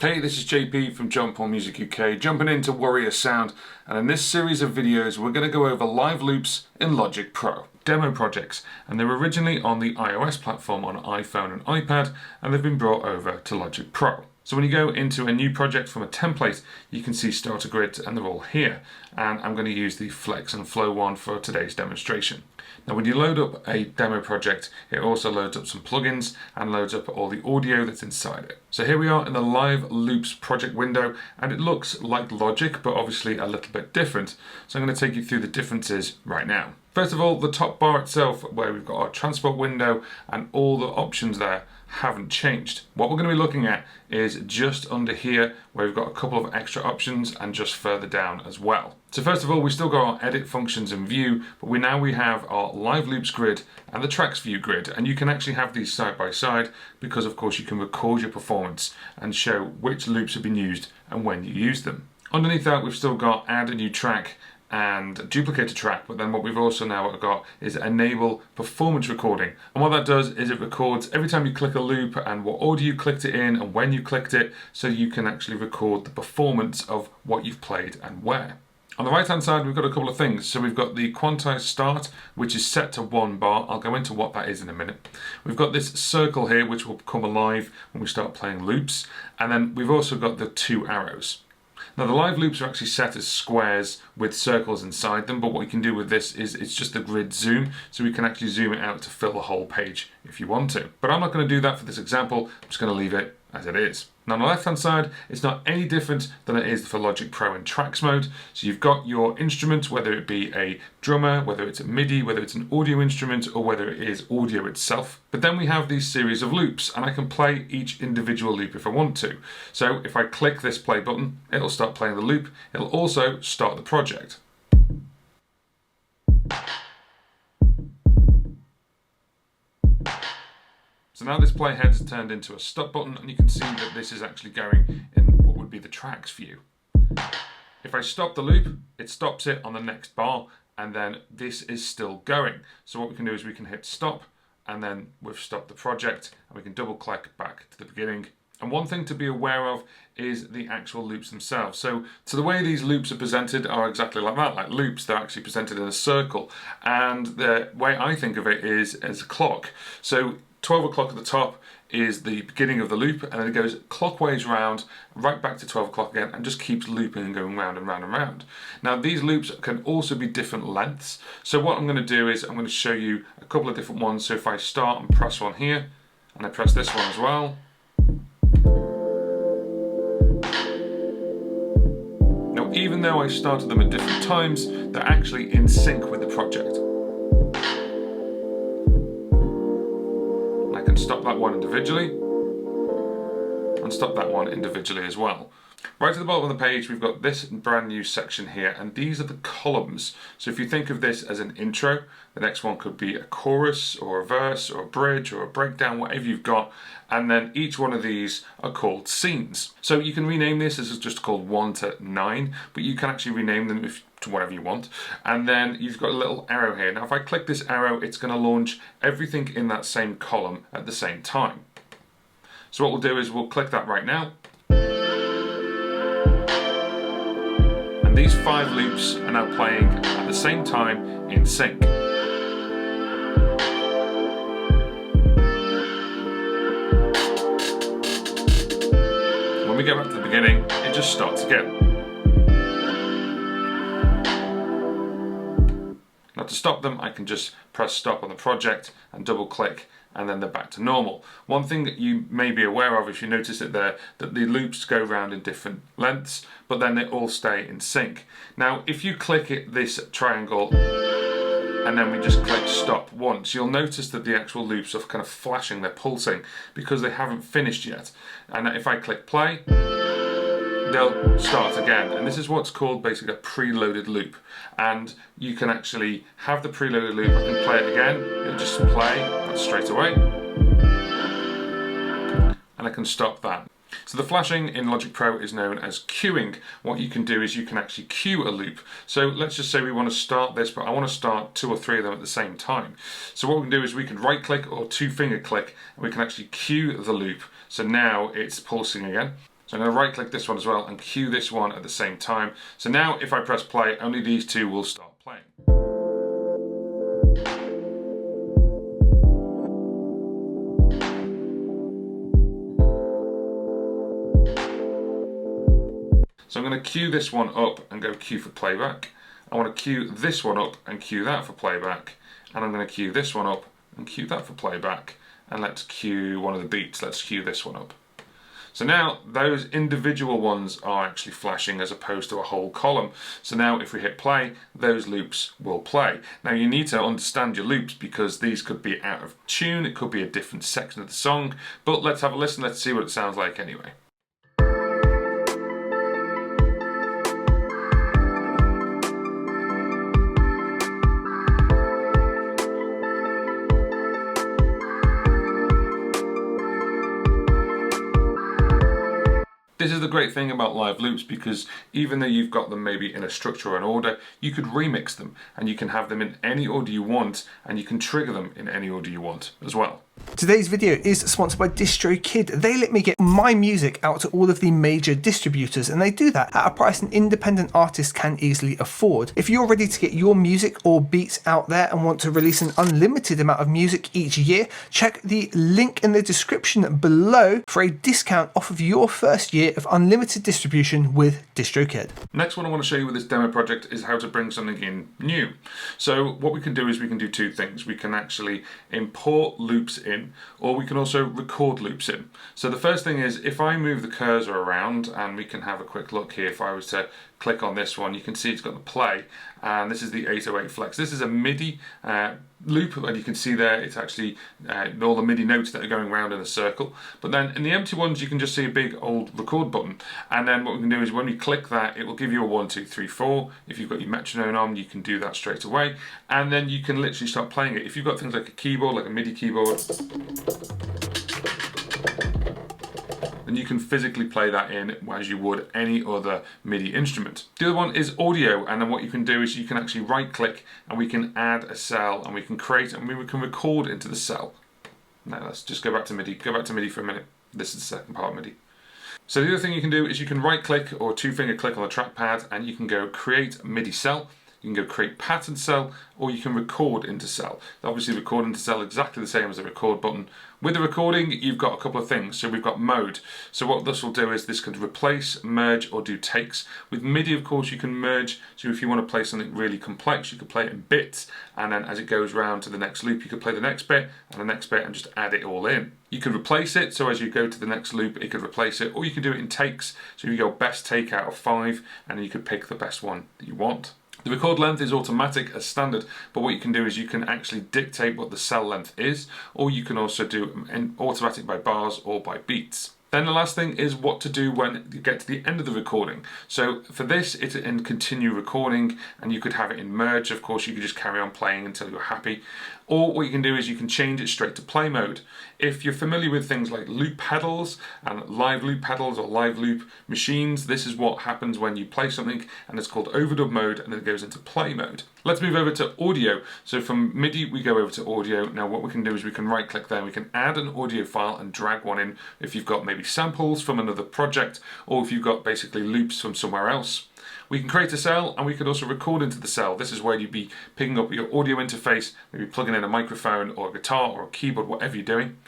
Hey, this is JP from John Paul Music UK, jumping into Warrior Sound, and in this series of videos we're going to go over live loops in Logic Pro. Demo projects, and they were originally on the iOS platform on iPhone and iPad, and they've been brought over to Logic Pro. So when you go into a new project from a template, you can see starter grids and they're all here. And I'm going to use the Flex and Flow one for today's demonstration. Now when you load up a demo project, it also loads up some plugins and loads up all the audio that's inside it. So here we are in the Live Loops project window, and it looks like Logic, but obviously a little bit different. So I'm going to take you through the differences right now. First of all, the top bar itself, where we've got our transport window and all the options there, haven't changed. What we're going to be looking at is just under here, where we've got a couple of extra options, and just further down as well. So first of all, we still got our edit functions in view, but we have our live loops grid and the tracks view grid, and you can actually have these side by side because of course you can record your performance and show which loops have been used and when you use them. Underneath that, we've still got add a new track and duplicate a track, but then what we've also now got is enable performance recording, and what that does is it records every time you click a loop and what order you clicked it in and when you clicked it, so you can actually record the performance of what you've played and where. On the right hand side we've got a couple of things. So we've got the quantized start, which is set to 1 bar. I'll go into what that is in a minute. We've got this circle here which will come alive when we start playing loops, and then we've also got the 2 arrows. Now the live loops are actually set as squares with circles inside them, but what you can do with this is it's just the grid zoom, so we can actually zoom it out to fill the whole page if you want to. But I'm not going to do that for this example, I'm just going to leave it as it is. Now on the left hand side, it's not any different than it is for Logic Pro in tracks mode. So you've got your instrument, whether it be a drummer, whether it's a MIDI, whether it's an audio instrument, or whether it is audio itself. But then we have these series of loops, and I can play each individual loop if I want to. So if I click this play button, it'll start playing the loop. It'll also start the project. So now this playhead has turned into a stop button, and you can see that this is actually going in what would be the tracks view. If I stop the loop, it stops it on the next bar, and then this is still going. So what we can do is we can hit stop, and then we've stopped the project, and we can double click back to the beginning. And one thing to be aware of is the actual loops themselves. So the way these loops are presented are exactly like that, like loops. They're actually presented in a circle, and the way I think of it is as a clock. So 12 o'clock at the top is the beginning of the loop, and then it goes clockwise round right back to 12 o'clock again and just keeps looping and going round and round and round. Now these loops can also be different lengths, so what I'm going to do is I'm going to show you a couple of different ones. So if I start and press one here, and I press this one as well, now even though I started them at different times, they're actually in sync with the project. Stop that one individually, and stop that one individually as well. Right at the bottom of the page we've got this brand new section here, and these are the columns. So if you think of this as an intro, the next one could be a chorus or a verse or a bridge or a breakdown, whatever you've got, and then each one of these are called scenes. So you can rename this as just called 1 to 9, but you can actually rename them to whatever you want. And then you've got a little arrow here. Now if I click this arrow, it's going to launch everything in that same column at the same time. So what we'll do is we'll click that right now. And these 5 loops are now playing at the same time in sync. When we get back to the beginning, it just starts again. Now to stop them, I can just press stop on the project and double click, and then they're back to normal. One thing that you may be aware of, if you notice it there, that the loops go around in different lengths, but then they all stay in sync. Now if you click this triangle and then we just click stop once, you'll notice that the actual loops are kind of flashing, they're pulsing because they haven't finished yet. And if I click play, they'll start again, and this is what's called basically a preloaded loop. And you can actually have the preloaded loop. I can play it again, it'll just play that straight away, and I can stop that. So the flashing in Logic Pro is known as queuing. What you can do is you can actually queue a loop. So let's just say we want to start this, but I want to start 2 or 3 of them at the same time. So what we can do is we can right click or 2-finger click, and we can actually queue the loop. So now it's pulsing again. So I'm going to right click this one as well and cue this one at the same time. So now if I press play, only these two will start playing. So I'm going to cue this one up and go cue for playback. I want to cue this one up and cue that for playback. And I'm going to cue this one up and cue that for playback. And let's cue one of the beats. Let's cue this one up. So now those individual ones are actually flashing as opposed to a whole column. So now if we hit play, those loops will play. Now you need to understand your loops because these could be out of tune, it could be a different section of the song, but let's have a listen, let's see what it sounds like anyway. This is the great thing about live loops, because even though you've got them maybe in a structure or an order, you could remix them and you can have them in any order you want, and you can trigger them in any order you want as well. Today's video is sponsored by DistroKid. They let me get my music out to all of the major distributors, and they do that at a price an independent artist can easily afford. If you're ready to get your music or beats out there and want to release an unlimited amount of music each year, check the link in the description below for a discount off of your first year of unlimited distribution with DistroKid. Next one I want to show you with this demo project is how to bring something in new. So what we can do is we can do two things. We can actually import loops in, or we can also record loops in. So the first thing is, if I move the cursor around, and we can have a quick look here, if I was to click on this one, you can see it's got the play, and this is the 808 flex. This is a MIDI loop, and you can see there it's actually all the MIDI notes that are going around in a circle. But then in the empty ones you can just see a big old record button, and then what we can do is when we click that, it will give you a 1, 2, 3, 4. If you've got your metronome on, you can do that straight away, and then you can literally start playing it. If you've got things like a keyboard, like a MIDI keyboard, then you can physically play that in as you would any other MIDI instrument. The other one is audio, and then what you can do is you can actually right click and we can add a cell, and we can create, and we can record into the cell. Now let's just go back to MIDI. Go back to MIDI for a minute. This is the second part of MIDI. So the other thing you can do is you can right click or two-finger click on the trackpad, and you can go create MIDI cell. You can go create pattern cell, or you can record into cell. Obviously record into cell exactly the same as the record button. With the recording, you've got a couple of things. So we've got mode. So what this will do is this could replace, merge, or do takes. With MIDI, of course, you can merge. So if you want to play something really complex, you could play it in bits, and then as it goes round to the next loop, you could play the next bit and the next bit and just add it all in. You can replace it, so as you go to the next loop, it could replace it, or you can do it in takes. So you go best take out of 5, and then you could pick the best one that you want. The record length is automatic as standard, but what you can do is you can actually dictate what the cell length is, or you can also do automatic by bars or by beats. Then the last thing is what to do when you get to the end of the recording. So for this, it's in continue recording, and you could have it in merge. Of course, you could just carry on playing until you're happy. Or what you can do is you can change it straight to play mode. If you're familiar with things like loop pedals and live loop pedals or live loop machines, this is what happens when you play something, and it's called overdub mode, and then it goes into play mode. Let's move over to audio. So from MIDI, we go over to audio. Now what we can do is we can right click there, we can add an audio file and drag one in if you've got maybe samples from another project, or if you've got basically loops from somewhere else. We can create a cell, and we could also record into the cell. This is where you'd be picking up your audio interface, maybe plugging in a microphone or a guitar or a keyboard, whatever you're doing.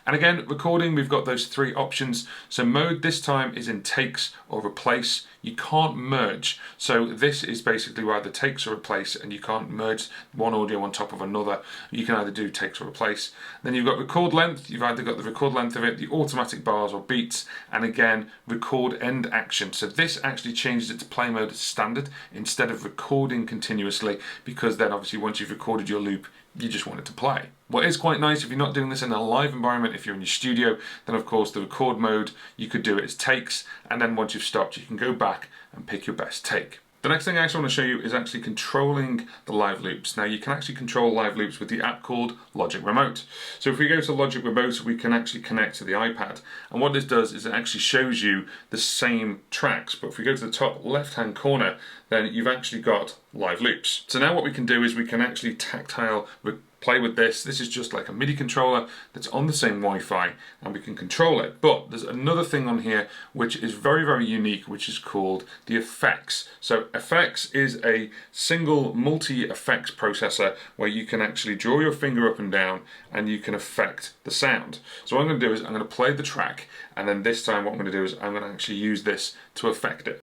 And again, recording, we've got those 3 options. So mode this time is in takes or replace. You can't merge. So this is basically where the takes or replace, and you can't merge one audio on top of another. You can either do takes or replace. Then you've got record length. You've either got the record length of it, the automatic bars or beats, and again, record end action. So this actually changes it to play mode standard instead of recording continuously, because then obviously once you've recorded your loop, you just want it to play. What is quite nice, if you're not doing this in a live environment, if you're in your studio, then of course the record mode, you could do it as takes, and then once you've stopped, you can go back and pick your best take. The next thing I actually want to show you is actually controlling the live loops. Now you can actually control live loops with the app called Logic Remote. So if we go to Logic Remote, we can actually connect to the iPad. And what this does is it actually shows you the same tracks. But if we go to the top left-hand corner, then you've actually got live loops. So now what we can do is we can actually tactile play with this. This is just like a MIDI controller that's on the same Wi-Fi, and we can control it. But there's another thing on here which is very, very unique, which is called the effects. So effects is a single multi-effects processor where you can actually draw your finger up and down and you can affect the sound. So what I'm going to do is I'm going to play the track, and then this time what I'm going to do is I'm going to actually use this to affect it.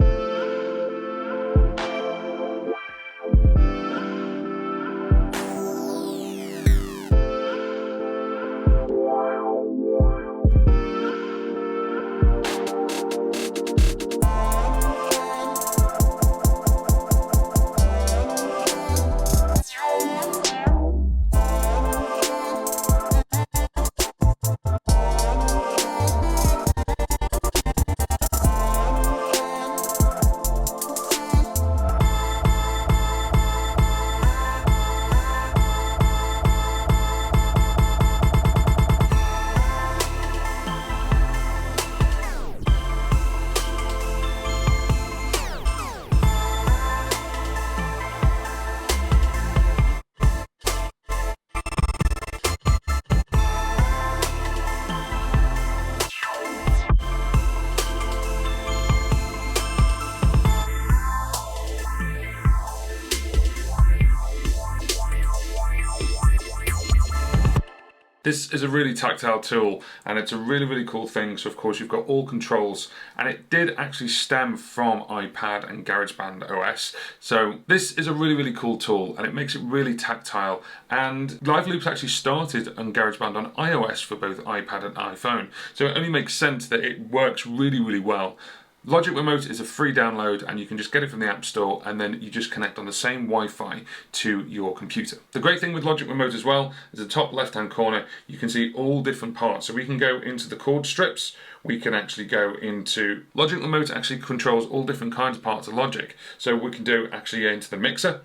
This is a really tactile tool, and it's a really, really cool thing. So of course you've got all controls, and it did actually stem from iPad and GarageBand OS. So this is a really, really cool tool, and it makes it really tactile. And Live Loops actually started on GarageBand on iOS for both iPad and iPhone. So it only makes sense that it works really, really well. Logic Remote is a free download, and you can just get it from the App Store, and then you just connect on the same Wi-Fi to your computer. The great thing with Logic Remote as well is the top left-hand corner, you can see all different parts. So we can go into the chord strips, we can actually go into... Logic Remote actually controls all different kinds of parts of Logic. So we can do actually into the mixer,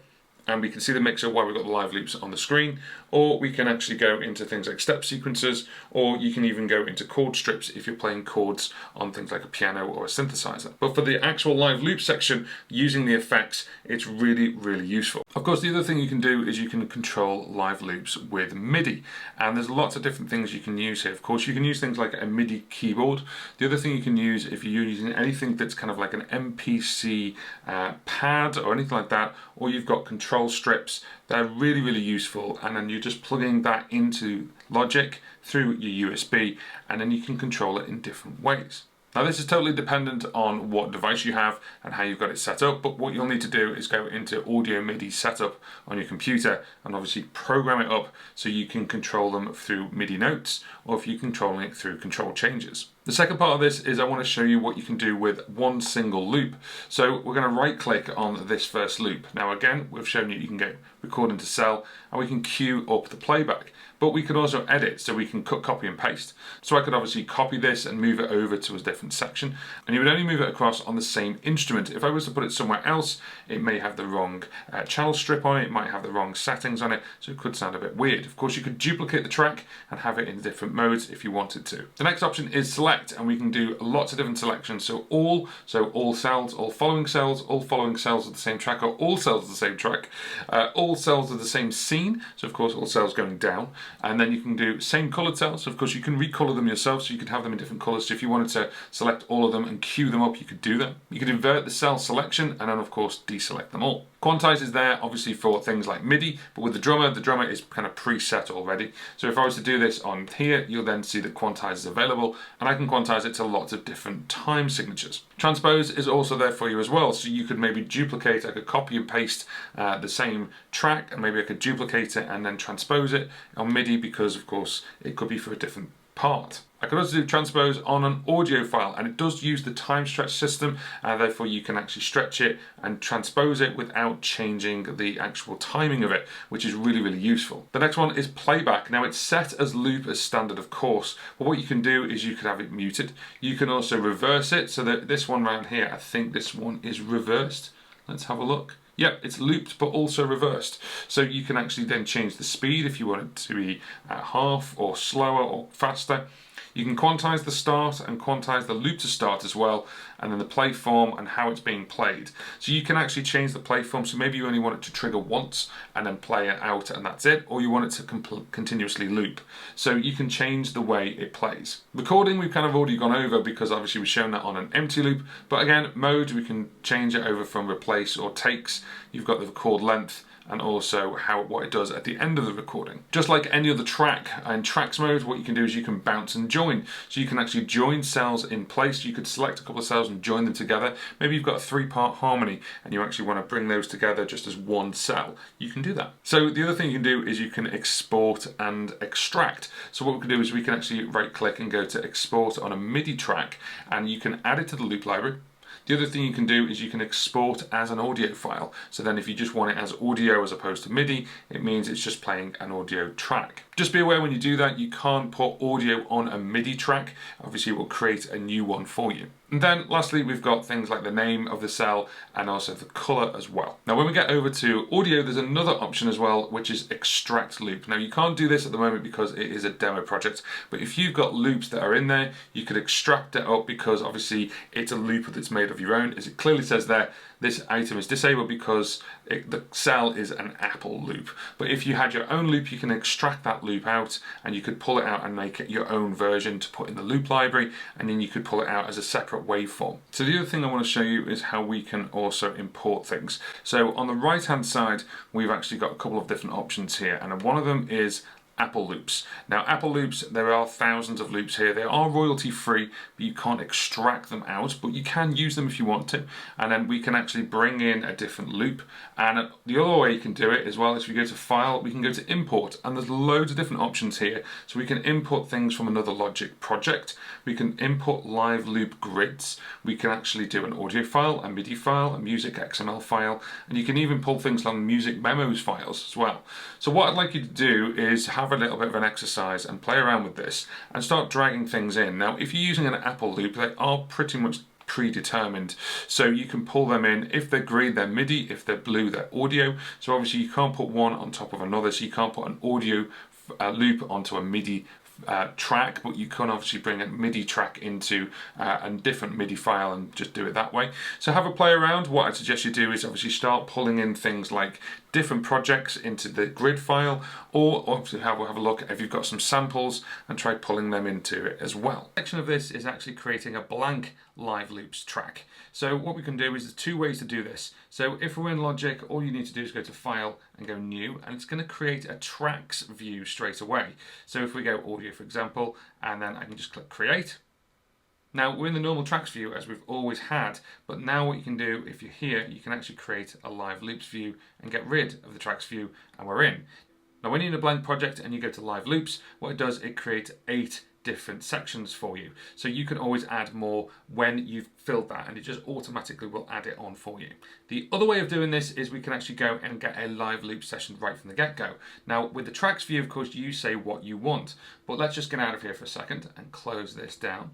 and we can see the mixer while we've got the live loops on the screen, or we can actually go into things like step sequencers, or you can even go into chord strips if you're playing chords on things like a piano or a synthesizer. But for the actual live loop section, using the effects, it's really, really useful. Of course, the other thing you can do is you can control live loops with MIDI, and there's lots of different things you can use here. Of course, you can use things like a MIDI keyboard. The other thing you can use, if you're using anything that's kind of like an MPC pad or anything like that, or you've got control strips, they're really, really useful. And then you're just plugging that into Logic through your USB, and then you can control it in different ways. Now this is totally dependent on what device you have and how you've got it set up, but what you'll need to do is go into Audio MIDI setup on your computer and obviously program it up so you can control them through MIDI notes, or if you're controlling it through control changes. The second part of this is I want to show you what you can do with one single loop. So we're going to right click on this first loop. Now again, we've shown you can go record into cell, and we can queue up the playback. But we can also edit, so we can cut, copy and paste. So I could obviously copy this and move it over to a different section, and you would only move it across on the same instrument. If I was to put it somewhere else, it may have the wrong channel strip on it, it might have the wrong settings on it, so it could sound a bit weird. Of course, you could duplicate the track and have it in different modes if you wanted to. The next option is select, and we can do lots of different selections. So all cells, all following cells of the same track, or all cells of the same track, all cells of the same scene, so of course all cells going down. And then you can do same colored cells. So of course you can recolor them yourself, so you could have them in different colors. So if you wanted to select all of them and queue them up, you could do that. You could invert the cell selection and then of course deselect them all. Quantize is there obviously for things like MIDI, but with the drummer is kind of preset already. So if I was to do this on here, you'll then see that quantize is available, and I can quantize it to lots of different time signatures. Transpose is also there for you as well, so you could maybe duplicate, I could copy and paste the same track, and maybe I could duplicate it and then transpose it on MIDI, because of course it could be for a different part. I could also do transpose on an audio file, and it does use the time stretch system, therefore you can actually stretch it and transpose it without changing the actual timing of it, which is really, really useful. The next one is playback. Now it's set as loop as standard, of course, but what you can do is you could have it muted. You can also reverse it, so that this one round here, I think this one is reversed. Let's have a look. Yep, it's looped but also reversed. So you can actually then change the speed if you want it to be half or slower or faster. You can quantize the start and quantize the loop to start as well, and then the play form and how it's being played. So you can actually change the play form, so maybe you only want it to trigger once and then play it out and that's it, or you want it to continuously loop. So you can change the way it plays. Recording we've kind of already gone over because obviously we've shown that on an empty loop, but again, mode we can change it over from replace or takes. You've got the record length and also what it does at the end of the recording. Just like any other track, in tracks mode, what you can do is you can bounce and join. So you can actually join cells in place. You could select a couple of cells and join them together. Maybe you've got a 3-part harmony and you actually want to bring those together just as one cell. You can do that. So the other thing you can do is you can export and extract. So what we can do is we can actually right click and go to export on a MIDI track, and you can add it to the loop library. The other thing you can do is you can export as an audio file. So then if you just want it as audio as opposed to MIDI, it means it's just playing an audio track. Just be aware when you do that, you can't put audio on a MIDI track. Obviously it will create a new one for you. And then lastly, we've got things like the name of the cell and also the color as well. Now, when we get over to audio, there's another option as well, which is extract loop. Now, you can't do this at the moment because it is a demo project, but if you've got loops that are in there, you could extract it up because obviously it's a loop that's made of your own. As it clearly says there, this item is disabled because the cell is an Apple loop. But if you had your own loop, you can extract that loop out and you could pull it out and make it your own version to put in the loop library, and then you could pull it out as a separate waveform. So the other thing I want to show you is how we can also import things. So on the right hand side, we've actually got a couple of different options here, and one of them is Apple loops. Now Apple loops, there are thousands of loops here. They are royalty free, but you can't extract them out, but you can use them if you want to. And then we can actually bring in a different loop. And the other way you can do it as well is if we go to file, we can go to import, and there's loads of different options here. So we can import things from another Logic project. We can import live loop grids. We can actually do an audio file, a MIDI file, a music XML file, and you can even pull things like music memos files as well. So what I'd like you to do is have a little bit of an exercise and play around with this and start dragging things in. Now, if you're using an Apple loop, they are pretty much predetermined, so you can pull them in. If they're green, they're MIDI. If they're blue, they're audio. So obviously you can't put one on top of another, so you can't put an audio loop onto a MIDI track, but you can obviously bring a MIDI track into a different MIDI file and just do it that way. So have a play around. What I'd suggest you do is obviously start pulling in things like different projects into the grid file, or obviously have a look if you've got some samples and try pulling them into it as well. The section of this is actually creating a blank live loops track. So what we can do is there's two ways to do this. So if we're in Logic, all you need to do is go to File and go New, and it's going to create a tracks view straight away. So if we go Audio, for example, and then I can just click Create. Now we're in the normal tracks view as we've always had, but now what you can do, if you're here, you can actually create a live loops view and get rid of the tracks view, and we're in. Now when you're in a blank project and you go to live loops, what it does, it creates 8 different sections for you. So you can always add more when you've filled that, and it just automatically will add it on for you. The other way of doing this is we can actually go and get a live loop session right from the get-go. Now with the tracks view, of course, you say what you want, but let's just get out of here for a second and close this down.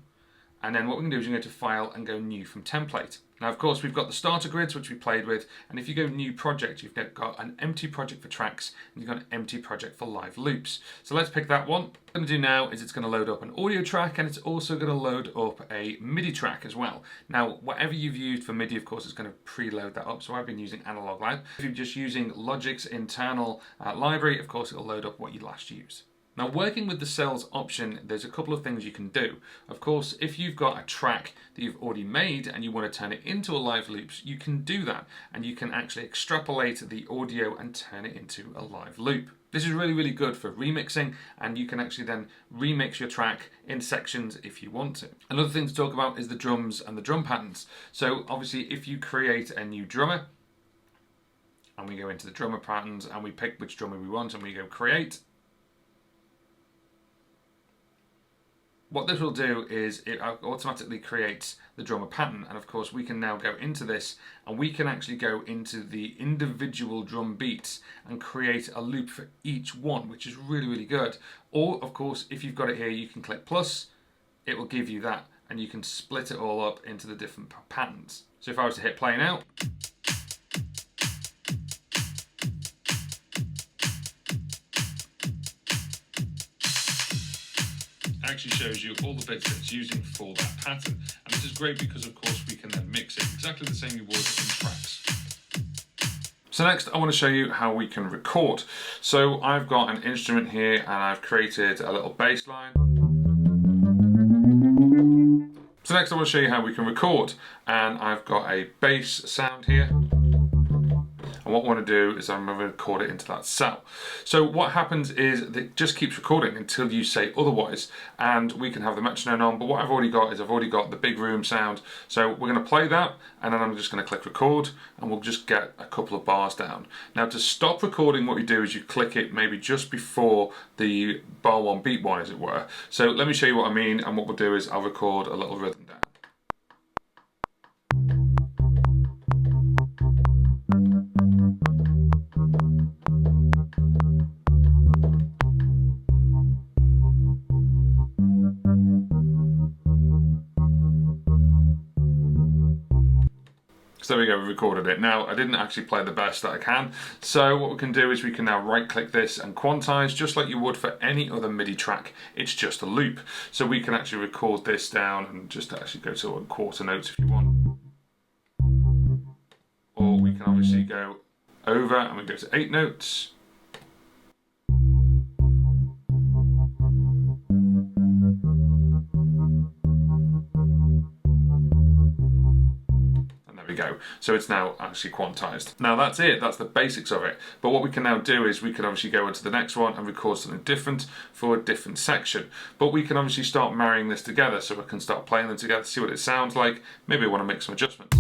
And then what we can do is you can go to File and go New from Template. Now, of course, we've got the starter grids, which we played with. And if you go New Project, you've got an empty project for tracks, and you've got an empty project for live loops. So let's pick that one. What I'm going to do now is it's going to load up an audio track, and it's also going to load up a MIDI track as well. Now, whatever you've used for MIDI, of course, is going to preload that up. So I've been using Analog Live. If you're just using Logic's internal library, of course, it'll load up what you last used. Now, working with the cells option, there's a couple of things you can do. Of course, if you've got a track that you've already made and you want to turn it into a live loops, you can do that, and you can actually extrapolate the audio and turn it into a live loop. This is really, really good for remixing, and you can actually then remix your track in sections if you want to. Another thing to talk about is the drums and the drum patterns. So obviously, if you create a new drummer, and we go into the drummer patterns and we pick which drummer we want and we go create, what this will do is it automatically creates the drummer pattern, and of course we can now go into this and we can actually go into the individual drum beats and create a loop for each one, which is really, really good. Or of course, if you've got it here, you can click plus, it will give you that, and you can split it all up into the different patterns. So if I was to hit play now, actually shows you all the bits that it's using for that pattern. And this is great because, of course, we can then mix it exactly the same you would in tracks. So next I want to show you how we can record. So I've got an instrument here and I've created a little bass line. So next I want to show you how we can record, and I've got a bass sound here. And what I want to do is I'm going to record it into that cell. So what happens is it just keeps recording until you say otherwise, and we can have the metronome on. But what I've already got is I've already got the big room sound. So we're going to play that, and then I'm just going to click record, and we'll just get a couple of bars down. Now to stop recording, what you do is you click it maybe just before the bar one, beat one, as it were. So let me show you what I mean, and what we'll do is I'll record a little rhythm down. So there we go, we recorded it. Now, I didn't actually play the best that I can, so what we can do is we can now right-click this and quantize, just like you would for any other MIDI track. It's just a loop. So we can actually record this down and just actually go to quarter notes if you want. Or we can obviously go over and we go to 8 notes. Go. So it's now actually quantized. Now that's it, that's the basics of it. But what we can now do is we can obviously go into the next one and record something different for a different section. But we can obviously start marrying this together, so we can start playing them together, see what it sounds like. Maybe I want to make some adjustments.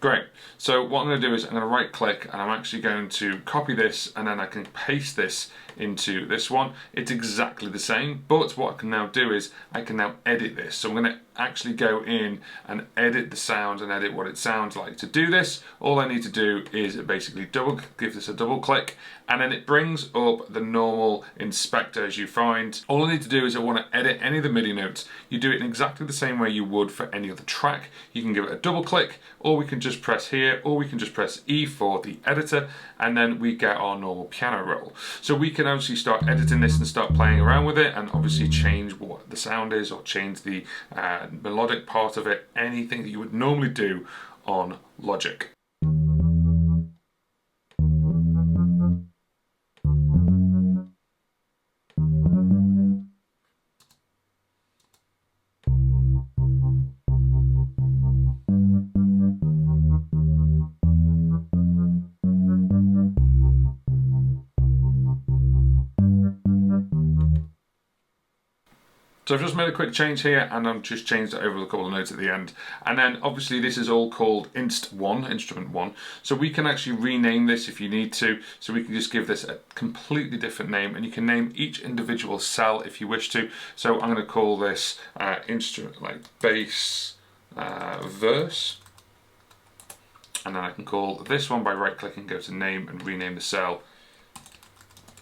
Great. So what I'm going to do is I'm going to right click and I'm actually going to copy this, and then I can paste this into this one. It's exactly the same, but what I can now do is I can now edit this. So I'm going to actually go in and edit the sound and edit what it sounds like. To do this, all I need to do is basically give this a double click, and then it brings up the normal inspector as you find. All I need to do is I want to edit any of the MIDI notes. You do it in exactly the same way you would for any other track. You can give it a double click, or we can just press here, or we can just press E for the editor, and then we get our normal piano roll. So we can actually start editing this and start playing around with it, and obviously change what the sound is, or change the melodic part of it, anything that you would normally do on Logic. So I've just made a quick change here, and I've just changed it over a couple of notes at the end. And then obviously this is all called Inst1, instrument 1. So we can actually rename this if you need to. So we can just give this a completely different name, and you can name each individual cell if you wish to. So I'm going to call this instrument like bass verse. And then I can call this one by right clicking, go to name and rename the cell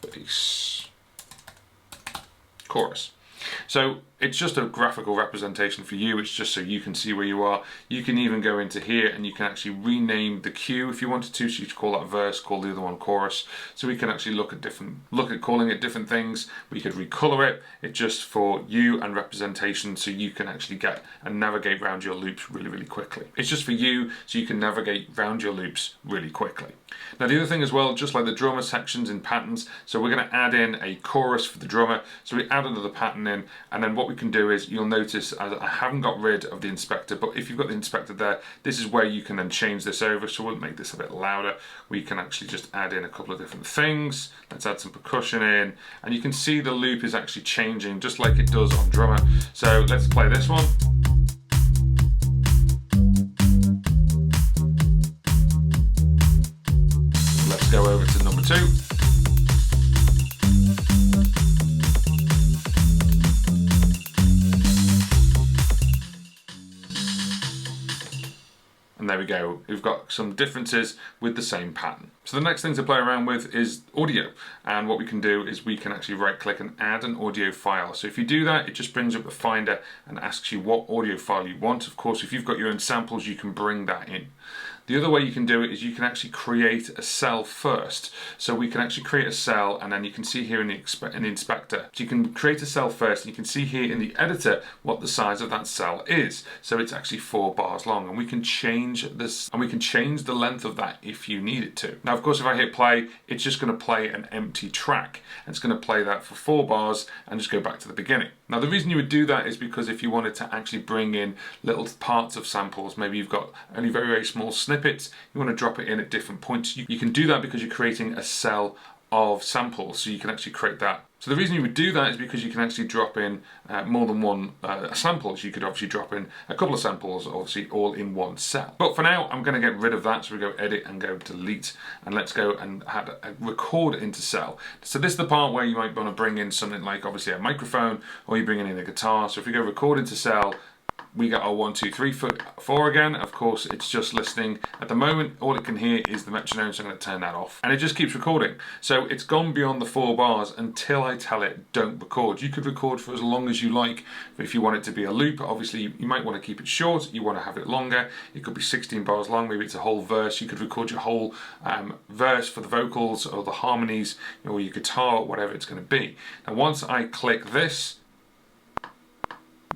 bass chorus. So it's just a graphical representation for you. It's just so you can see where you are. You can even go into here and you can actually rename the cue if you wanted to. So you could call that verse, call the other one chorus. So we can actually look at calling it different things. We could recolor it. It's just for you and representation, so you can actually get and navigate around your loops really, really quickly. It's just for you, so you can navigate around your loops really quickly. Now the other thing as well, just like the drummer sections in patterns, so we're going to add in a chorus for the drummer. So we add another pattern in, and then what we can do is, you'll notice I haven't got rid of the inspector, but if you've got the inspector there, this is where you can then change this over. So we'll make this a bit louder. We can actually just add in a couple of different things. Let's add some percussion in, and you can see the loop is actually changing just like it does on drummer. So let's play this one. Let's go over to number 2. And there we we go. We've got some differences with the same pattern. So the next thing to play around with is audio. And what we can do is we can actually right click and add an audio file. So if you do that, it just brings up the Finder and asks you what audio file you want. Of course, if you've got your own samples, you can bring that in. The other way you can do it is you can actually create a cell first. So we can actually create a cell, and then you can see here in the inspector. So you can create a cell first, and you can see here in the editor what the size of that cell is. So it's actually 4 bars long, and we can change this, and we can change the length of that if you need it to. Now, of course, if I hit play, it's just going to play an empty track. And it's going to play that for 4 bars and just go back to the beginning. Now, the reason you would do that is because if you wanted to actually bring in little parts of samples, maybe you've got only very, very small snippets, you want to drop it in at different points, you can do that because you're creating a cell of samples, so you can actually create that. So the reason you would do that is because you can actually drop in more than one samples. You could obviously drop in a couple of samples, obviously all in one cell. But for now, I'm going to get rid of that. So we go edit and go delete, and let's go and add a record into cell. So this is the part where you might want to bring in something like obviously a microphone, or you're bringing in a guitar. So if we go record into cell, we got our 1, 2, 3, 4 again. Of course, it's just listening. At the moment, all it can hear is the metronome, so I'm going to turn that off. And it just keeps recording. So it's gone beyond the 4 bars until I tell it don't record. You could record for as long as you like. If you want it to be a loop, obviously you might want to keep it short. You want to have it longer. It could be 16 bars long. Maybe it's a whole verse. You could record your whole verse for the vocals or the harmonies, or your guitar, whatever it's going to be. Now, once I click this,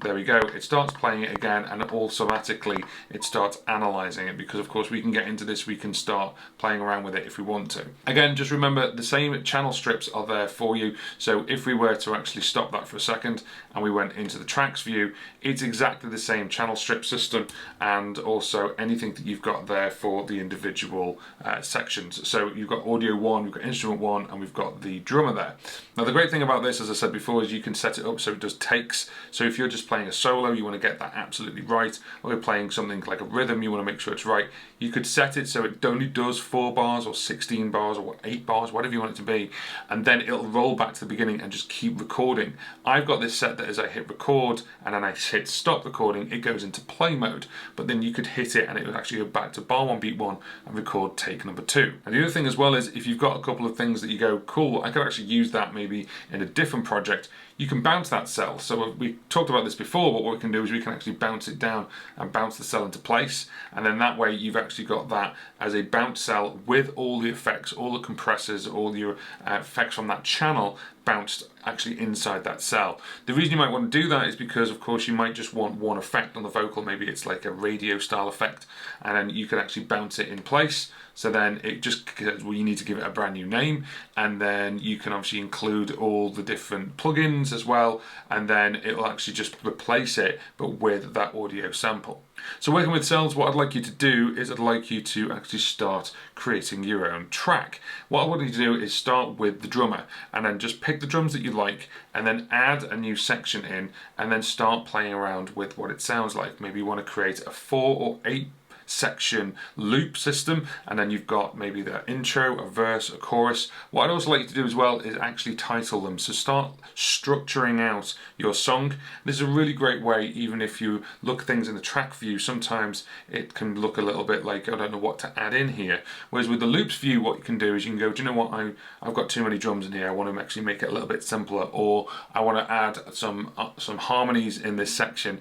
there we go, it starts playing it again, and automatically it starts analysing it, because of course we can get into this, we can start playing around with it if we want to. Again, just remember the same channel strips are there for you, so if we were to actually stop that for a second and we went into the tracks view, it's exactly the same channel strip system, and also anything that you've got there for the individual sections. So you've got audio 1, we've got instrument 1, and we've got the drummer there. Now the great thing about this, as I said before, is you can set it up so it does takes. So if you're just playing a solo, you want to get that absolutely right, or you're playing something like a rhythm, you want to make sure it's right. You could set it so it only does 4 bars or 16 bars or 8 bars, whatever you want it to be, and then it'll roll back to the beginning and just keep recording. I've got this set that as I hit record and then I hit stop recording, it goes into play mode, but then you could hit it and it would actually go back to bar 1, beat 1 and record take number 2. And the other thing as well is if you've got a couple of things that you go, cool, I could actually use that maybe in a different project, you can bounce that cell. So we talked about this before, but what we can do is we can actually bounce it down and bounce the cell into place, and then that way you've actually got that as a bounce cell with all the effects, all the compressors, all your effects from that channel bounced actually inside that cell. The reason you might want to do that is because of course you might just want one effect on the vocal, maybe it's like a radio style effect, and then you can actually bounce it in place. So then it just, well, you need to give it a brand new name, and then you can obviously include all the different plugins as well, and then it'll actually just replace it, but with that audio sample. So working with cells, what I'd like you to do is I'd like you to actually start creating your own track. What I want you to do is start with the drummer, and then just pick the drums that you like, and then add a new section in, and then start playing around with what it sounds like. Maybe you want to create a 4 or 8 section loop system, and then you've got maybe the intro, a verse, a chorus. What I'd also like you to do as well is actually title them. So start structuring out your song. This is a really great way, even if you look at things in the track view, sometimes it can look a little bit like, I don't know what to add in here. Whereas with the loops view, what you can do is you can go, do you know what, I've got too many drums in here, I want to actually make it a little bit simpler, or I want to add some harmonies in this section.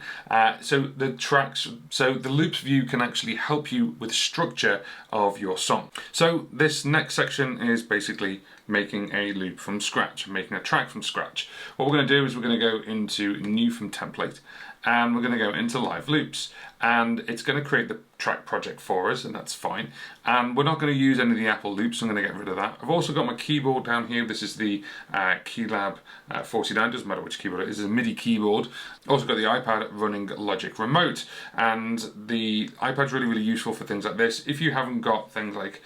So the loops view can actually help you with structure of your song. So this next section is basically making a loop from scratch, making a track from scratch. What we're going to do is we're going to go into new from template, and we're going to go into live loops, and it's going to create the track project for us, and that's fine. And we're not going to use any of the Apple loops, so I'm going to get rid of that. I've also got my keyboard down here. This is the Keylab 49, doesn't matter which keyboard it is, it's a MIDI keyboard. Also got the iPad running Logic Remote, and the iPad's really, really useful for things like this. If you haven't got things like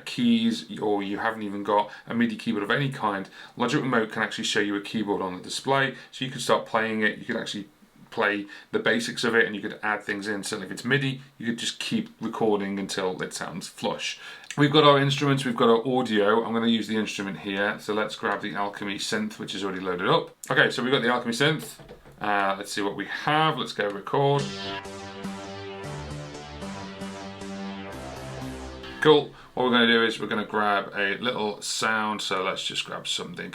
keys, or you haven't even got a MIDI keyboard of any kind, Logic Remote can actually show you a keyboard on the display, so you can start playing it. You can actually play the basics of it, and you could add things in. So if it's MIDI, you could just keep recording until it sounds flush. We've got our instruments, we've got our audio. I'm going to use the instrument here, so let's grab the Alchemy synth, which is already loaded up. Okay, so we've got the Alchemy synth. Let's see what we have. Let's go record. Cool. What we're going to do is we're going to grab a little sound. So let's just grab something.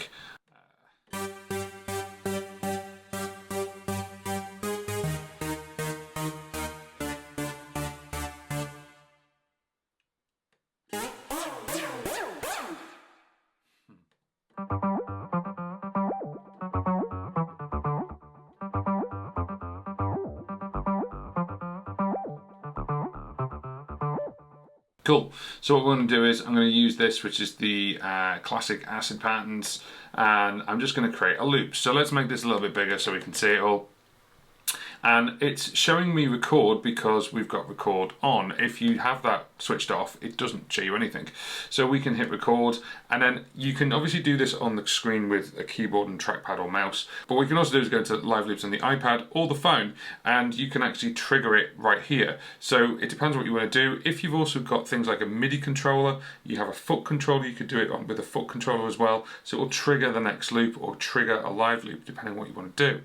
Cool. So what we're going to do is I'm going to use this, which is the classic acid patterns, and I'm just going to create a loop. So let's make this a little bit bigger so we can see it all. And it's showing me record because we've got record on. If you have that switched off, it doesn't show you anything. So we can hit record, and then you can obviously do this on the screen with a keyboard and trackpad or mouse. But what you can also do is go into live loops on the iPad or the phone, and you can actually trigger it right here. So it depends what you want to do. If you've also got things like a MIDI controller, you have a foot controller, you could do it on with a foot controller as well. So it will trigger the next loop or trigger a live loop depending on what you want to do.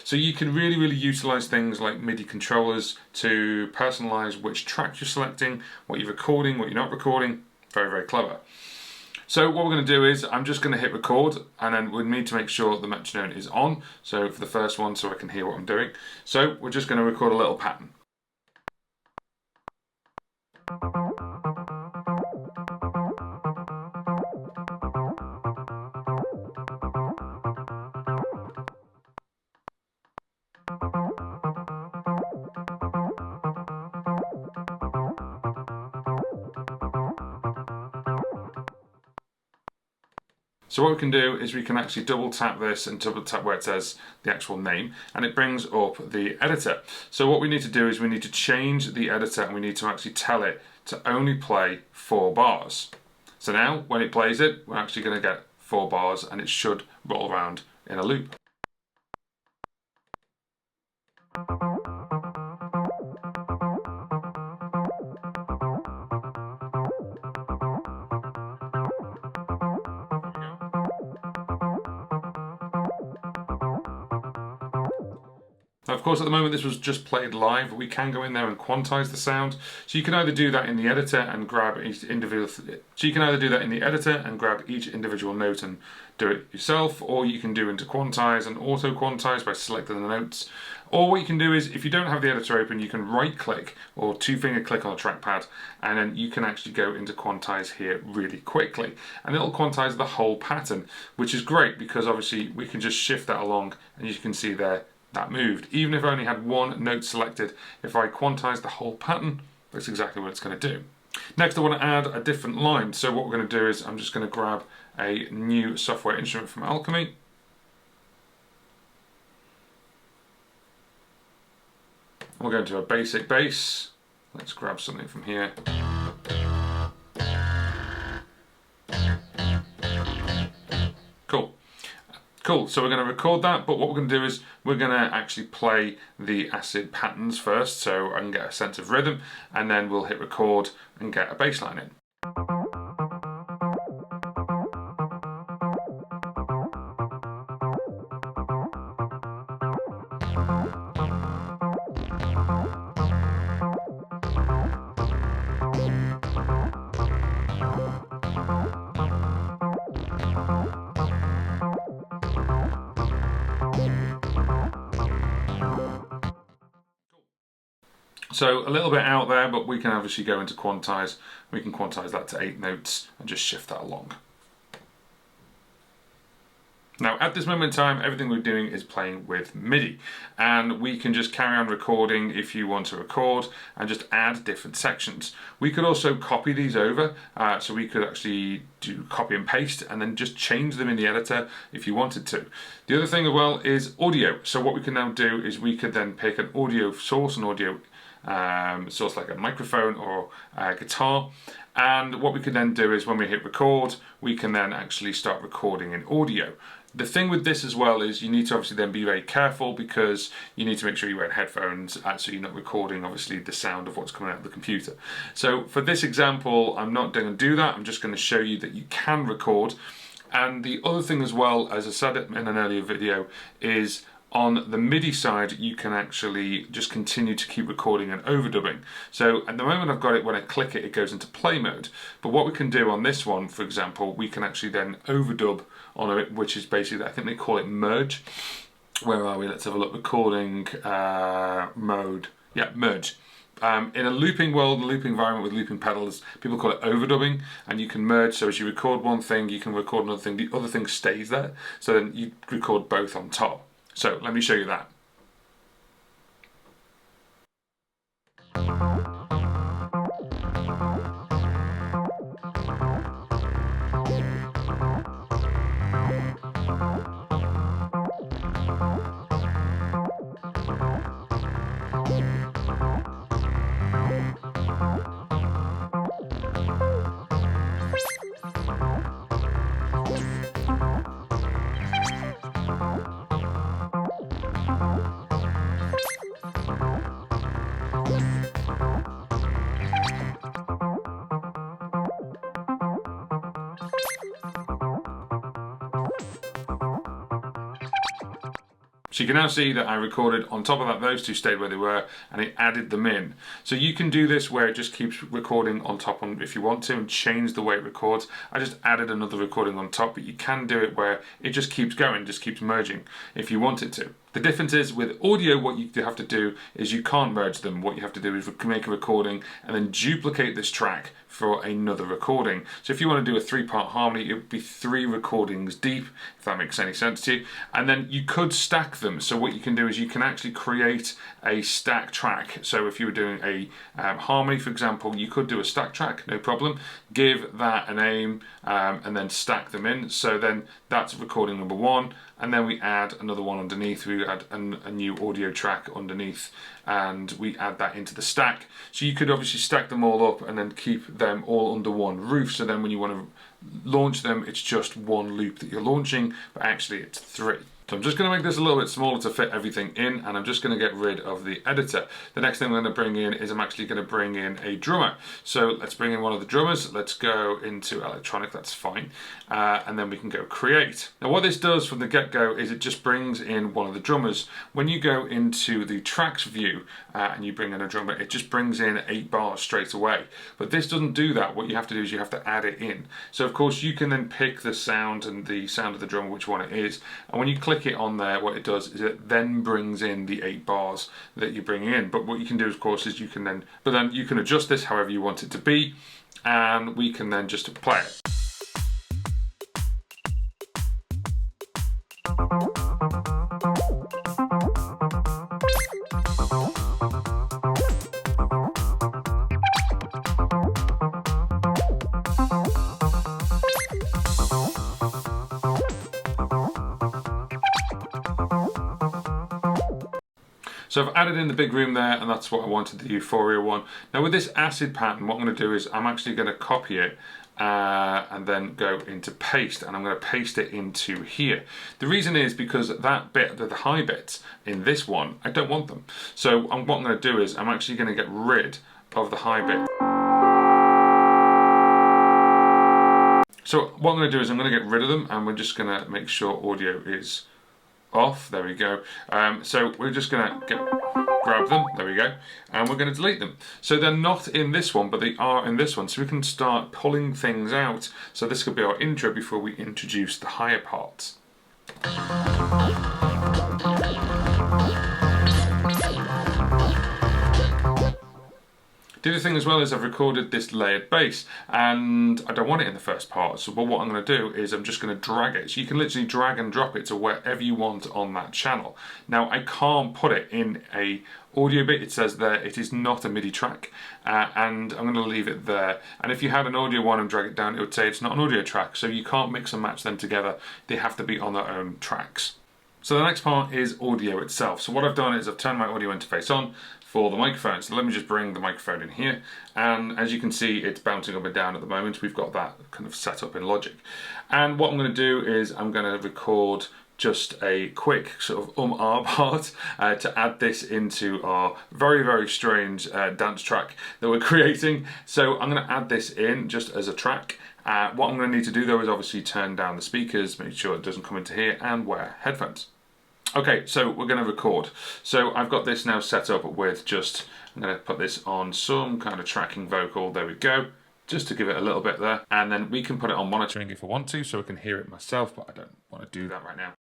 So you can really utilize things like MIDI controllers to personalize which track you're selecting, what you're recording, what you're not recording. Very clever. So what we're going to do is I'm just going to hit record, and then we need to make sure the metronome is on. So for the first one, so I can hear what I'm doing. So we're just going to record a little pattern. So what we can do is we can actually double tap this and double tap where it says the actual name, and it brings up the editor. So what we need to do is we need to change the editor, and we need to actually tell it to only play 4 bars. So now when it plays it, we're actually going to get 4 bars, and it should roll around in a loop. Now, of course, at the moment this was just played live. We can go in there and quantize the sound. So you can either do that in the editor and grab each individual. Note and do it yourself, or you can do into quantize and auto quantize by selecting the notes. Or what you can do is, if you don't have the editor open, you can right-click or 2-finger click on the trackpad, and then you can actually go into quantize here really quickly, and it'll quantize the whole pattern, which is great because obviously we can just shift that along, and you can see there that moved. Even if I only had one note selected, if I quantize the whole pattern, that's exactly what it's going to do. Next, I want to add a different line. So what we're going to do is I'm just going to grab a new software instrument from Alchemy. We'll go into a basic bass. Let's grab something from here. Cool, so we're going to record that, but what we're going to do is we're going to actually play the acid patterns first so I can get a sense of rhythm, and then we'll hit record and get a bass line in. So a little bit out there, but we can obviously go into quantize. We can quantize that to 8 notes and just shift that along. Now at this moment in time, everything we're doing is playing with MIDI, and we can just carry on recording if you want to record and just add different sections. We could also copy these over, so we could actually do copy and paste and then just change them in the editor if you wanted to. The other thing as well is audio. So what we can now do is we could then pick an audio source, an audio source like a microphone or a guitar, and what we can then do is when we hit record, we can then actually start recording in audio. The thing with this as well is you need to obviously then be very careful because you need to make sure you wear headphones so you're not recording obviously the sound of what's coming out of the computer. So for this example, I'm not going to do that. I'm just going to show you that you can record. And the other thing as well, as I said in an earlier video, is On the MIDI side, you can actually just continue to keep recording and overdubbing. So at the moment I've got it, when I click it, it goes into play mode. But what we can do on this one, for example, we can actually then overdub on it, which is basically, I think they call it merge. Where are we? Let's have a look. Recording mode. Yeah, merge. In a looping world, a looping environment with looping pedals, people call it overdubbing, and you can merge. So as you record one thing, you can record another thing. The other thing stays there, so then you record both on top. So let me show you that. So you can now see that I recorded on top of that, those two stayed where they were, and it added them in. So you can do this where it just keeps recording on top if you want to, and change the way it records. I just added another recording on top, but you can do it where it just keeps going, just keeps merging if you want it to. The difference is with audio, what you have to do is you can't merge them. What you have to do is make a recording and then duplicate this track for another recording. So if you want to do a 3-part harmony, it would be 3 recordings deep, if that makes any sense to you. And then you could stack them. So what you can do is you can actually create a stack track. So if you were doing a harmony, for example, you could do a stack track, no problem. Give that a name and then stack them in. So then that's recording number 1. And then we add another one underneath. We add a new audio track underneath, and we add that into the stack. So you could obviously stack them all up and then keep them all under one roof. So then when you want to launch them, it's just one loop that you're launching, but actually it's 3. So I'm just going to make this a little bit smaller to fit everything in, and I'm just going to get rid of the editor. The next thing I'm going to bring in is I'm actually going to bring in a drummer. So let's bring in one of the drummers. Let's go into electronic, that's fine. And then we can go create. Now what this does from the get-go is it just brings in one of the drummers. When you go into the tracks view and you bring in a drummer, it just brings in 8 bars straight away. But this doesn't do that. What you have to do is you have to add it in. So of course you can then pick the sound and the sound of the drummer, which one it is. And when you click it on there, what it does is it then brings in the 8 bars that you're bringing in. But what you can do, of course, is you can then you can adjust this however you want it to be, and we can then just play it. So I've added in the big room there, and that's what I wanted, the Euphoria one. Now with this acid pattern, what I'm going to do is I'm actually going to copy it and then go into paste, and I'm going to paste it into here. The reason is because that bit, the high bits in this one, I don't want them. So what I'm going to do is I'm actually going to get rid of the high bit. So what I'm going to do is I'm going to get rid of them, and we're just going to make sure audio is off. There we go. So we're just going to grab them. There we go. And we're going to delete them. So they're not in this one, but they are in this one. So we can start pulling things out. So this could be our intro before we introduce the higher parts. The other thing as well is I've recorded this layered bass, and I don't want it in the first part, so what I'm going to do is I'm just going to drag it. So you can literally drag and drop it to wherever you want on that channel. Now I can't put it in a audio bit. It says there it is not a MIDI track, and I'm going to leave it there. And if you had an audio one and drag it down, it would say it's not an audio track, so you can't mix and match them together. They have to be on their own tracks. So the next part is audio itself. So what I've done is I've turned my audio interface on for the microphone. So let me just bring the microphone in here, and as you can see it's bouncing up and down at the moment. We've got that kind of set up in Logic, and what I'm going to do is I'm going to record just a quick sort of ah part to add this into our very strange dance track that we're creating. So I'm going to add this in just as a track. What I'm going to need to do though is obviously turn down the speakers, make sure it doesn't come into here, and wear headphones. Okay, so we're going to record. So I've got this now set up with I'm going to put this on some kind of tracking vocal. There we go. Just to give it a little bit there. And then we can put it on monitoring if I want to, so I can hear it myself, but I don't want to do that right now.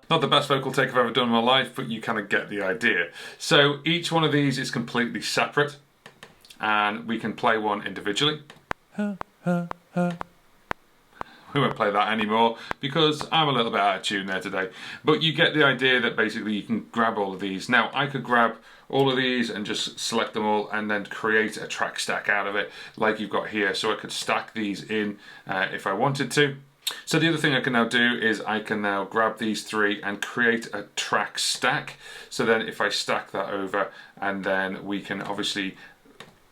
Not the best vocal take I've ever done in my life, but you kind of get the idea. So each one of these is completely separate, and we can play one individually. We won't play that anymore because I'm a little bit out of tune there today. But you get the idea that basically you can grab all of these. Now I could grab all of these and just select them all and then create a track stack out of it like you've got here. So I could stack these in if I wanted to. So the other thing I can now do is I can now grab these three and create a track stack. So then if I stack that over, and then we can obviously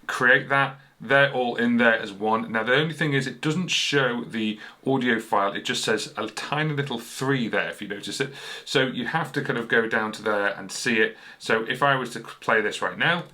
create that. They're all in there as one. Now the only thing is it doesn't show the audio file, it just says a tiny little 3 there if you notice it. So you have to kind of go down to there and see it. So if I was to play this right now.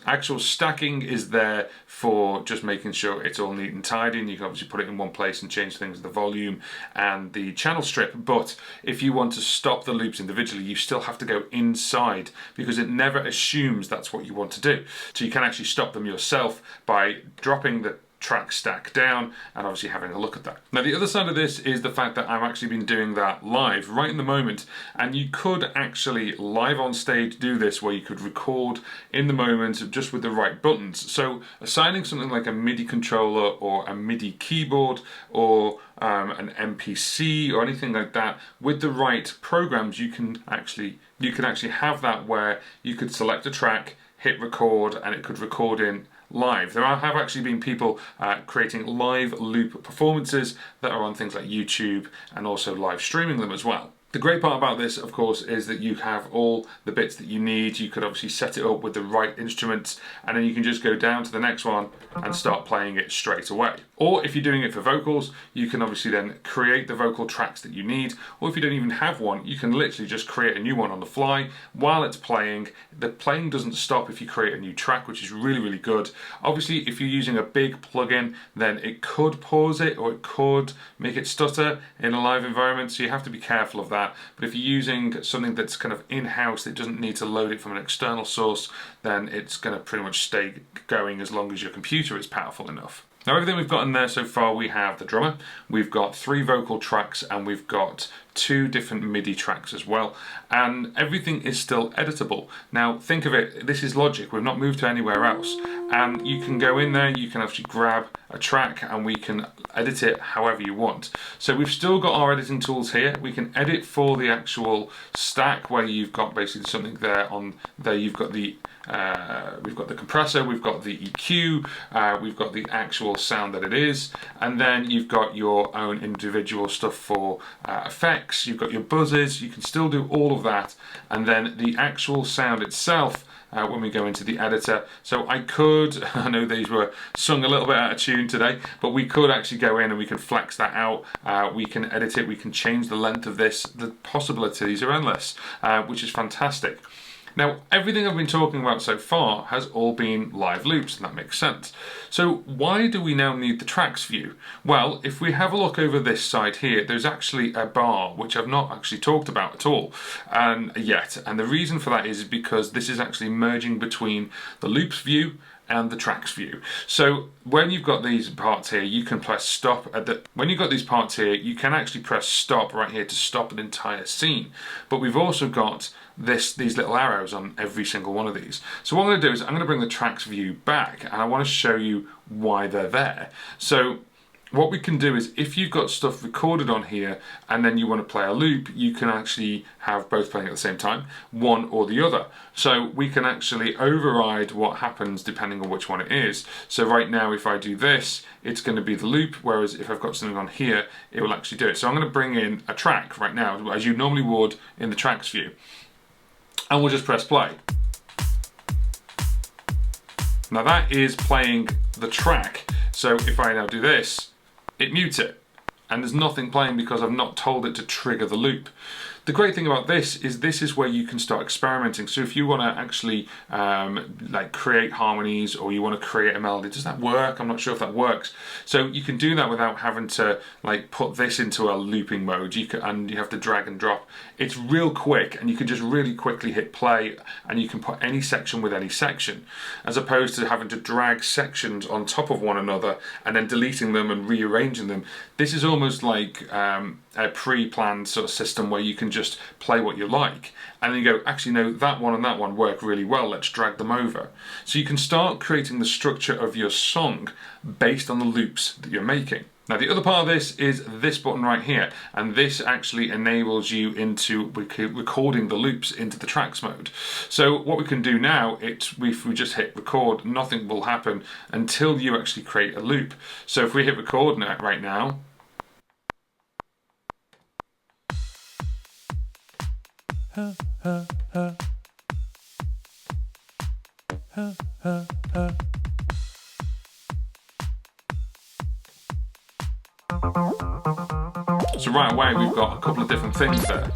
Actual stacking is there for just making sure it's all neat and tidy, and you can obviously put it in one place and change things, the volume and the channel strip. But if you want to stop the loops individually, you still have to go inside because it never assumes that's what you want to do. So you can actually stop them yourself by dropping the track stack down and obviously having a look at that. Now the other side of this is the fact that I've actually been doing that live right in the moment, and you could actually live on stage do this where you could record in the moment just with the right buttons. So assigning something like a MIDI controller or a MIDI keyboard or an MPC or anything like that with the right programs, you can actually have that where you could select a track, hit record, and it could record in live. There have actually been people creating live loop performances that are on things like YouTube and also live streaming them as well. The great part about this, of course, is that you have all the bits that you need. You could obviously set it up with the right instruments, and then you can just go down to the next one and start playing it straight away. Or if you're doing it for vocals, you can obviously then create the vocal tracks that you need. Or if you don't even have one, you can literally just create a new one on the fly while it's playing. The playing doesn't stop if you create a new track, which is really, really good. Obviously, if you're using a big plugin, then it could pause it or it could make it stutter in a live environment, so you have to be careful of that. But if you're using something that's kind of in-house that doesn't need to load it from an external source, then it's going to pretty much stay going as long as your computer is powerful enough. Now everything we've got in there so far, we have the drummer, we've got 3 vocal tracks, and we've got 2 different MIDI tracks as well, and everything is still editable. Now think of it, this is Logic, we've not moved to anywhere else, and you can go in there, you can actually grab a track and we can edit it however you want. So we've still got our editing tools here. We can edit for the actual stack where you've got basically something there on there. You've got the we've got the compressor, we've got the EQ, we've got the actual sound that it is, and then you've got your own individual stuff for effects, you've got your buzzes, you can still do all of that, and then the actual sound itself when we go into the editor. So I could, I know these were sung a little bit out of tune today, but we could actually go in and we can flex that out. We can edit it, we can change the length of this. The possibilities are endless, which is fantastic. Now, everything I've been talking about so far has all been live loops, and that makes sense. So why do we now need the tracks view? Well, if we have a look over this side here, there's actually a bar, which I've not actually talked about at all yet. And the reason for that is because this is actually merging between the loops view and the tracks view. So when you've got these parts here, you can press stop when you've got these parts here, you can actually press stop right here to stop an entire scene. But we've also got these little arrows on every single one of these. So what I'm going to do is I'm going to bring the tracks view back, and I want to show you why they're there. So what we can do is, if you've got stuff recorded on here and then you want to play a loop, you can actually have both playing at the same time, one or the other. So we can actually override what happens depending on which one it is. So right now, if I do this, it's going to be the loop, whereas if I've got something on here, it will actually do it. So I'm going to bring in a track right now, as you normally would in the tracks view. And we'll just press play. Now that is playing the track. So if I now do this, it mutes it, and there's nothing playing because I've not told it to trigger the loop. The great thing about this is where you can start experimenting. So if you want to actually like create harmonies, or you want to create a melody, does that work? I'm not sure if that works. So you can do that without having to like put this into a looping mode. And you have to drag and drop. It's real quick, and you can just really quickly hit play, and you can put any section with any section, as opposed to having to drag sections on top of one another and then deleting them and rearranging them. This is almost like a pre-planned sort of system where you can just play what you like, and then you go, actually no, that one and that one work really well, let's drag them over. So you can start creating the structure of your song based on the loops that you're making. Now the other part of this is this button right here, and this actually enables you into recording the loops into the tracks mode. So what we can do now, if we just hit record, nothing will happen until you actually create a loop. So if we hit record right now, so right away we've got a couple of different things there.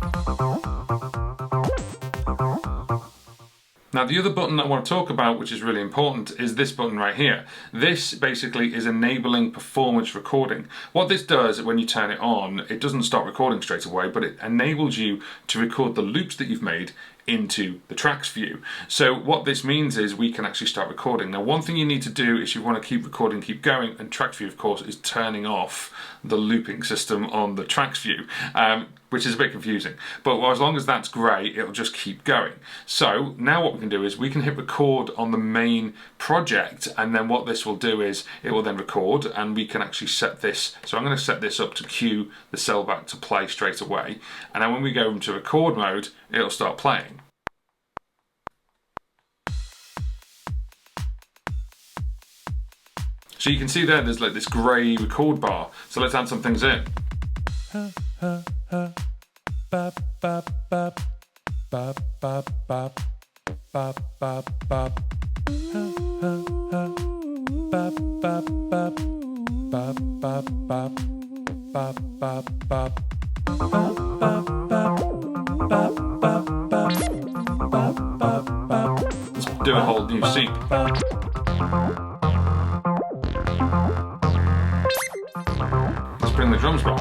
Now the other button that I want to talk about, which is really important, is this button right here. This basically is enabling performance recording. What this does when you turn it on, it doesn't start recording straight away, but it enables you to record the loops that you've made into the tracks view. So what this means is we can actually start recording. Now one thing you need to do is you want to keep recording, keep going, and tracks view of course is turning off the looping system on the tracks view, which is a bit confusing. But as long as that's grey, it'll just keep going. So now what we can do is we can hit record on the main project, and then what this will do is it will then record, and we can actually set this. So I'm going to set this up to cue the cell back to play straight away, and then when we go into record mode, it'll start playing. So you can see there's like this grey record bar. So let's add some things in. Let's do a whole new scene. Let's bring the drums back.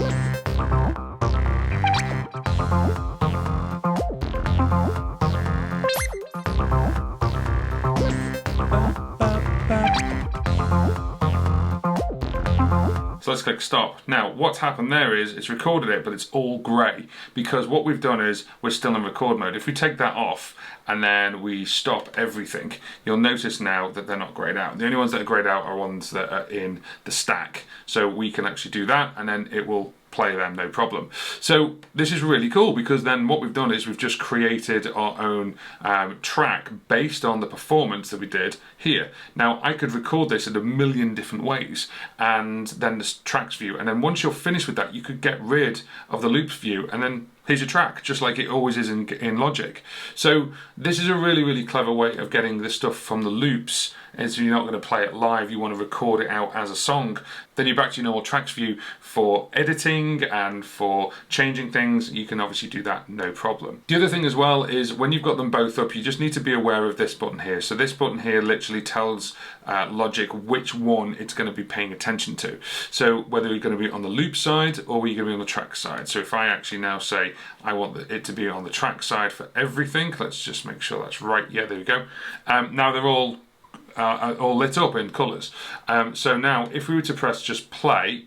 So let's click stop. Now what's happened there is it's recorded it, but it's all grey, because what we've done is we're still in record mode. If we take that off and then we stop everything, you'll notice now that they're not greyed out. The only ones that are greyed out are ones that are in the stack. So we can actually do that, and then it will play them no problem. So this is really cool, because then what we've done is we've just created our own track based on the performance that we did here. Now I could record this in a million different ways, and then this tracks view, and then once you're finished with that, you could get rid of the loops view and then here's your track, just like it always is in Logic. So this is a really, really clever way of getting this stuff from the loops. And so you're not going to play it live, you want to record it out as a song. Then you're back to your normal tracks view for editing and for changing things. You can obviously do that, no problem. The other thing as well is when you've got them both up, you just need to be aware of this button here. So this button here literally tells Logic which one it's going to be paying attention to. So whether you're going to be on the loop side or you're going to be on the track side. So if I actually now say I want it to be on the track side for everything, let's just make sure that's right. Yeah, there we go. Now they're all lit up in colours. So now if we were to press just play,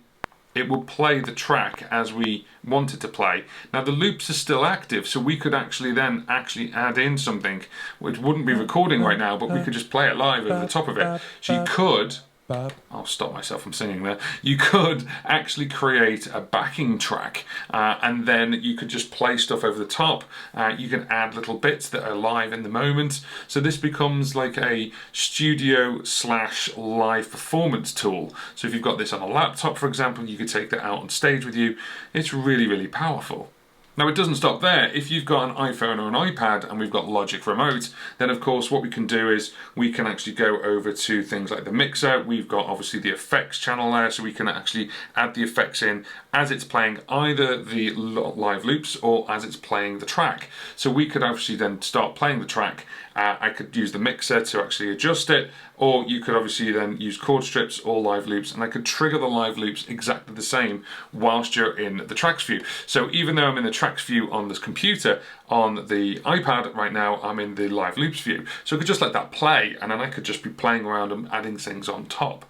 it will play the track as we want it to play. Now the loops are still active, so we could actually then add in something which wouldn't be recording right now, but we could just play it live over the top of it. So you could, I'll stop myself from singing there. You could actually create a backing track and then you could just play stuff over the top. You can add little bits that are live in the moment. So this becomes like a studio / live performance tool. So if you've got this on a laptop, for example, you could take that out on stage with you. It's really, really powerful. Now it doesn't stop there. If you've got an iPhone or an iPad and we've got Logic Remote, then of course what we can do is we can actually go over to things like the mixer. We've got obviously the effects channel there, so we can actually add the effects in as it's playing either the live loops or as it's playing the track. So we could obviously then start playing the track. I could use the mixer to actually adjust it, or you could obviously then use chord strips or live loops, and I could trigger the live loops exactly the same whilst you're in the tracks view. So even though I'm in the tracks view on this computer, on the iPad right now, I'm in the live loops view. So I could just let that play, and then I could just be playing around and adding things on top.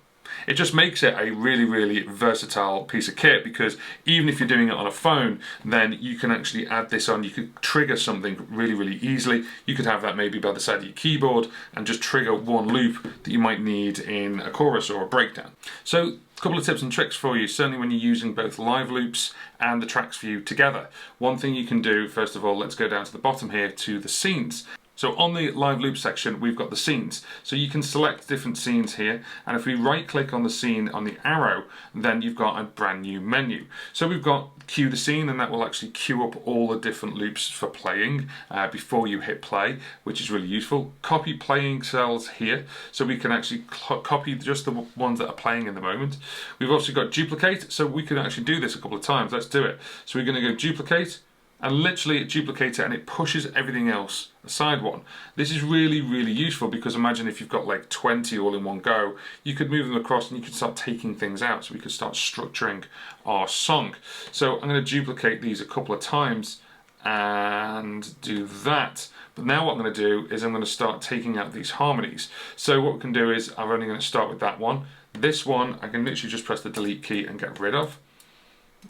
It just makes it a really, really versatile piece of kit, because even if you're doing it on a phone, then you can actually add this on. You could trigger something really, really easily. You could have that maybe by the side of your keyboard and just trigger one loop that you might need in a chorus or a breakdown. So a couple of tips and tricks for you, certainly when you're using both live loops and the tracks view together. One thing you can do, first of all, let's go down to the bottom here to the scenes. So on the live loop section, we've got the scenes. So you can select different scenes here, and if we right click on the scene on the arrow, then you've got a brand new menu. So we've got cue the scene, and that will actually queue up all the different loops for playing before you hit play, which is really useful. Copy playing cells here, so we can actually copy just the ones that are playing in the moment. We've also got duplicate, so we can actually do this a couple of times. Let's do it. So we're going to go duplicate, and literally it duplicates it and it pushes everything else aside one. This is really, really useful, because imagine if you've got like 20 all in one go, you could move them across and you could start taking things out, so we could start structuring our song. So I'm going to duplicate these a couple of times and do that. But now what I'm going to do is I'm going to start taking out these harmonies. So what we can do is I'm only going to start with that one. This one I can literally just press the delete key and get rid of.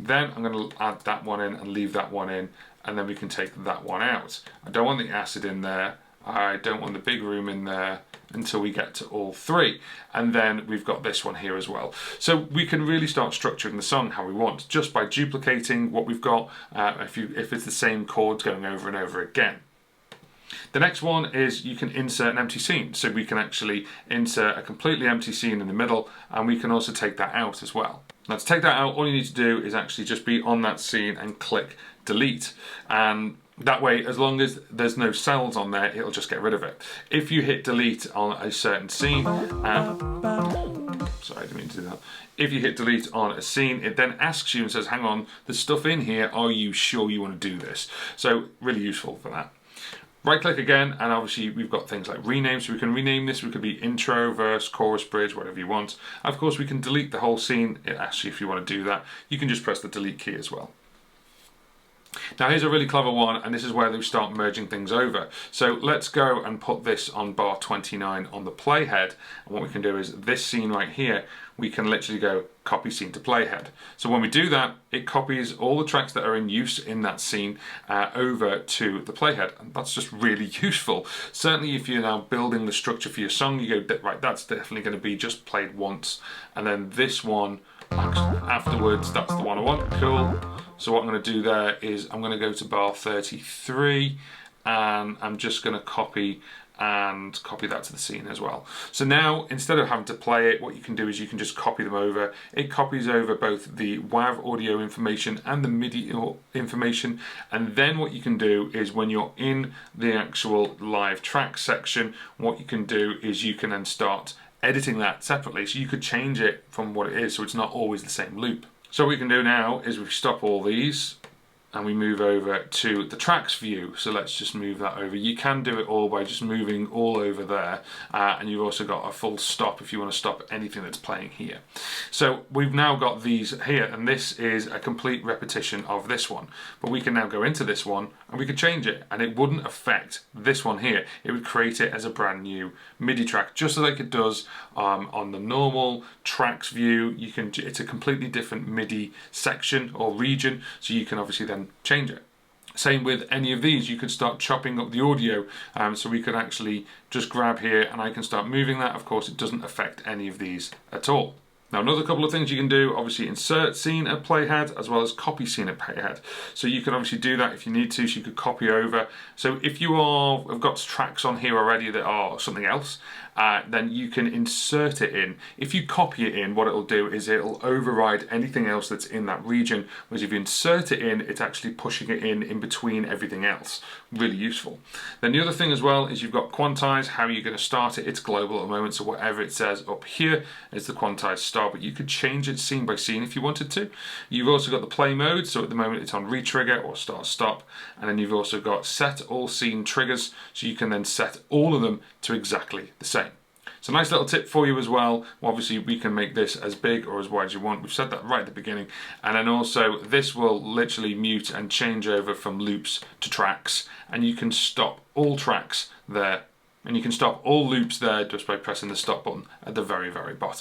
Then I'm going to add that one in and leave that one in, and then we can take that one out. I don't want the acid in there, I don't want the big room in there until we get to all three. And then we've got this one here as well. So we can really start structuring the song how we want, just by duplicating what we've got, if it's the same chords going over and over again. The next one is you can insert an empty scene. So we can actually insert a completely empty scene in the middle, and we can also take that out as well. Now to take that out, all you need to do is actually just be on that scene and click delete. And that way, as long as there's no cells on there, it'll just get rid of it. If you hit delete on a certain scene, sorry, I didn't mean to do that. If you hit delete on a scene, it then asks you and says, hang on, there's stuff in here, are you sure you want to do this? So really useful for that. Right click again, and obviously we've got things like rename, so we can rename this. We could be intro, verse, chorus, bridge, whatever you want. Of course we can delete the whole scene. It asks you if you want to do that. You can just press the delete key as well. Now here's a really clever one, and this is where we start merging things over. So let's go and put this on bar 29 on the playhead, and what we can do is this scene right here, we can literally go copy scene to playhead. So when we do that, it copies all the tracks that are in use in that scene over to the playhead, and that's just really useful. Certainly if you're now building the structure for your song, you go, right, that's definitely going to be just played once, and then this one afterwards, that's the one I want. Cool. So what I'm going to do there is I'm going to go to bar 33, and I'm just going to copy and copy that to the scene as well. So now, instead of having to play it, what you can do is you can just copy them over. It copies over both the WAV audio information and the MIDI information, and then what you can do is when you're in the actual live track section, what you can do is you can then start editing that separately, so you could change it from what it is so it's not always the same loop. So what we can do now is we stop all these and we move over to the tracks view. So let's just move that over. You can do it all by just moving all over there, and you've also got a full stop if you want to stop anything that's playing here. So we've now got these here, and this is a complete repetition of this one, but we can now go into this one and we could change it, and it wouldn't affect this one here. It would create it as a brand new MIDI track, just like it does on the normal tracks view. You can, it's a completely different MIDI section or region, so you can obviously then change it. Same with any of these, you could start chopping up the audio, so we could actually just grab here and I can start moving that. Of course, it doesn't affect any of these at all. Now, another couple of things you can do, obviously insert scene at playhead as well as copy scene at playhead. So you can obviously do that if you need to, so you could copy over. So if you have got tracks on here already that are something else, then you can insert it in. If you copy it in, what it'll do is it'll override anything else that's in that region, whereas if you insert it in, it's actually pushing it in between everything else. Really useful. Then the other thing as well is you've got quantize, how you're going to start it. It's global at the moment, so whatever it says up here is the quantized start, but you could change it scene by scene if you wanted to. You've also got the play mode, so at the moment it's on retrigger or start stop, and then you've also got set all scene triggers, so you can then set all of them to exactly the same. It's a nice little tip for you as well. Obviously, we can make this as big or as wide as you want. We've said that right at the beginning. And then also, this will literally mute and change over from loops to tracks. And you can stop all tracks there. And you can stop all loops there just by pressing the stop button at the very, very bottom.